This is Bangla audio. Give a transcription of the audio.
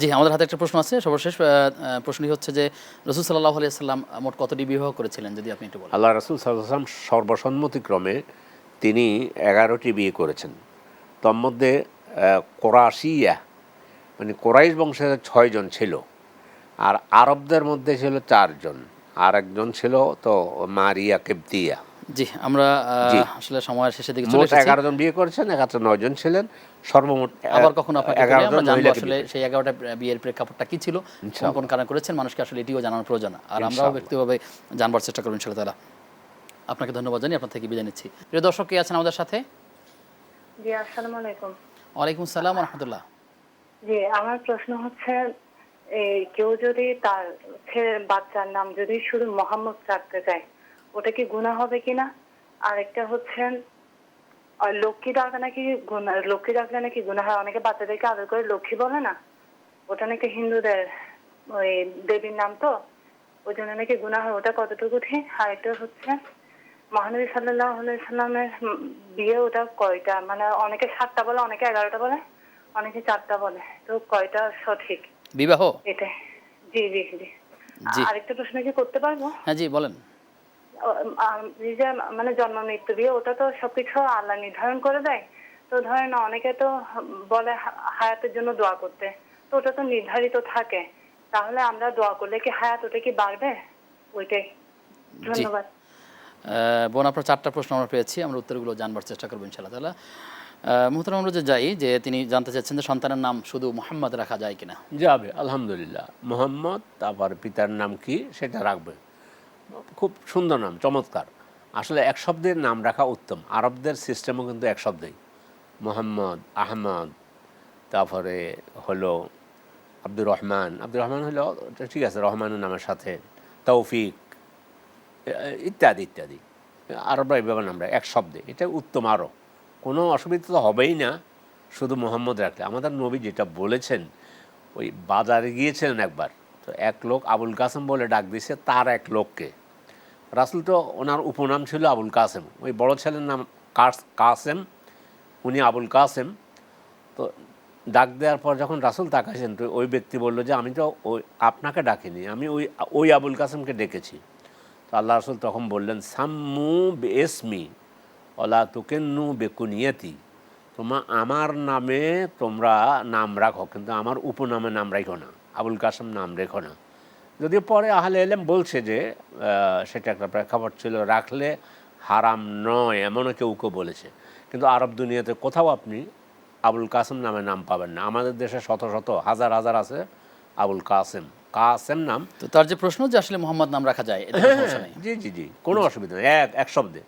জি, আমাদের হাতে একটা প্রশ্ন আছে। সর্বশেষ প্রশ্নটি হচ্ছে যে রাসূল সাল্লাল্লাহু আলাইহি সাল্লাম মোট কতটি বিবাহ করেছিলেন, যদি আপনি একটু বলেন? আল্লাহ রাসূল সাল্লাল্লাহু আলাইহি ওয়াসাল্লাম সর্বসম্মতিক্রমে তিনি ১১টি বিয়ে করেছেন। তন্মধ্যে কোরাশিয়া মানে কোরাইশ বংশের ৬ জন ছিল, আর আরবদের মধ্যে ছিল ৪ জন, আর একজন ছিল তো মারিয়া কিবতিয়া। জি, আমরা জি, আসলে সময়ের শেষের দিকে চলে মোট এসেছি। ১১ জন বিয়ে করেছেন, এক্ষেত্রে ৯ জন ছিলেন, সর্বমোট আবার কখনো আপনাকে তুলে ১১ জন আমরা জানবো মহিলাকে আসলে বিয়ে সেই করেছেন। ১১টা বিয়ের প্রেক্ষাপটটা কি ছিল, কোন কোন ইনশাআল্লাহ, কারণে করেছেন, মানুষকে আসলে এটিও জানানোর প্রয়োজন। আর আমরাও ইনশাআল্লাহ। ব্যক্তিগতভাবে জানবার চেষ্টা করব ইনশাআল্লাহ তাআলা। আপনাকে ধন্যবাদ জানিয়ে আপনার থেকে বিদায় নিচ্ছি। প্রিয় দর্শক, কে আছেন আমাদের সাথে? জি, আসসালামু আলাইকুম। ওয়ালাইকুম আসসালাম ওয়া রাহমাতুল্লাহ। জি, আমার প্রশ্ন হচ্ছে, কেউ যদি তার বাচ্চার নাম যদি শুধু মোহাম্মদ রাখতে চায়, ওটা কি গুনাহ হবে কিনা? আরেকটা হচ্ছে, লক্ষ্মী ডাকা নাকি গুনাহ, লক্ষ্মী ডাকলে নাকি গুনাহ হয়। অনেকে বাচ্চাদেরকে আদর করে লক্ষ্মী বলে না, ওটা নাকি হিন্দুদের ওই দেবীর নাম, তো ওই জন্য নাকি গুনাহ হয়। ওটা কতটুকু ঠিক? আরেকটা হচ্ছে, মহানবী সাল্লাল্লাহু আলাইহি সাল্লামের বিয়ে ওটা কয়টা? মানে অনেকে 7টা বলে, অনেকে 11টা বলে, অনেকে 4টা বলে, তো কয়টা সঠিক বিবাহ? এটা? জি জি জি। জি। আরেকটা প্রশ্ন কি করতে পারবো? হ্যাঁ, জি বলেন। এই যে মানে জন্ম মৃত্যু বিয়ে, ওটা তো সবকিছু আল্লাহ নির্ধারণ করে দেয়। তো ধরেন অনেকে তো বলে হায়াতের জন্য দোয়া করতে, তো ওটা তো নির্ধারিত থাকে। তাহলে আমরা দোয়া করলে কি হায়াত ওটা কি বাড়বে? ওইটাই। জি। ধন্যবাদ। বোন, আপনার ৪টা প্রশ্ন আমরা পেয়েছি। আমরা উত্তরগুলো জানবার চেষ্টা করব ইনশাআল্লাহ তাআলা। মুহতারাম, আমরা যাই যে তিনি জানতে চাচ্ছেন যে সন্তানের নাম শুধু মুহাম্মদ রাখা যায় কিনা? যাবে, আলহামদুলিল্লাহ। মোহাম্মদ, তারপর পিতার নাম কি সেটা রাখবে। খুব সুন্দর নাম, চমৎকার। আসলে এক শব্দের নাম রাখা উত্তম। আরবদের সিস্টেমও কিন্তু এক শব্দেই। মোহাম্মদ, আহমদ, তারপরে হলো আব্দুর রহমান। আব্দুর রহমান হলো ঠিক আছে, রহমানের নামের সাথে তৌফিক ইত্যাদি ইত্যাদি। আরবরা এইভাবে নাম রাখে এক শব্দে, এটা উত্তম। আরও কোনো অসুবিধা তো হবেই না শুধু মোহাম্মদ রাখলে। আমাদের নবী যেটা বলেছেন, ওই বাজারে গিয়েছিলেন একবার, তো এক লোক আবুল কাসেম বলে ডাক দিয়েছে তার এক লোককে। রাসূল তো ওনার উপনাম ছিল আবুল কাসেম, ওই বড় ছেলের নাম কাসেম, উনি আবুল কাসেম। তো ডাক দেওয়ার পর যখন রাসূল তাকাইছেন, তো ওই ব্যক্তি বলল যে আমি তো ওই আপনাকে ডাকিনি, আমি ওই ওই আবুল কাসেমকে ডেকেছি। তো আল্লাহ রাসূল তখন বললেন, সাম্মু বেএসমি ওলা তুকেন্নু বেকুনিয়াতি, আমার নামে তোমরা নাম রাখো, কিন্তু আমার উপনামে নাম রাখো না, আবুল কাসেম নাম রেখো না। যদিও পরে আহলে ইলম বলছে যে সেটা একটা প্রেক্ষাপট ছিল, রাখলে হারাম নয়, এমনও কেউ কেউ বলেছে। কিন্তু আরব দুনিয়াতে কোথাও আপনি আবুল কাসেম নামে নাম পাবেন না। আমাদের দেশে শত শত হাজার হাজার আছে আবুল কাসেম, কাসেম নাম। তো তার যে প্রশ্ন যে আসলে মুহাম্মদ নাম রাখা যায়, এতে কোনো সমস্যা নেই। জি জি জি, কোনো অসুবিধা নেই, এক এক শব্দে।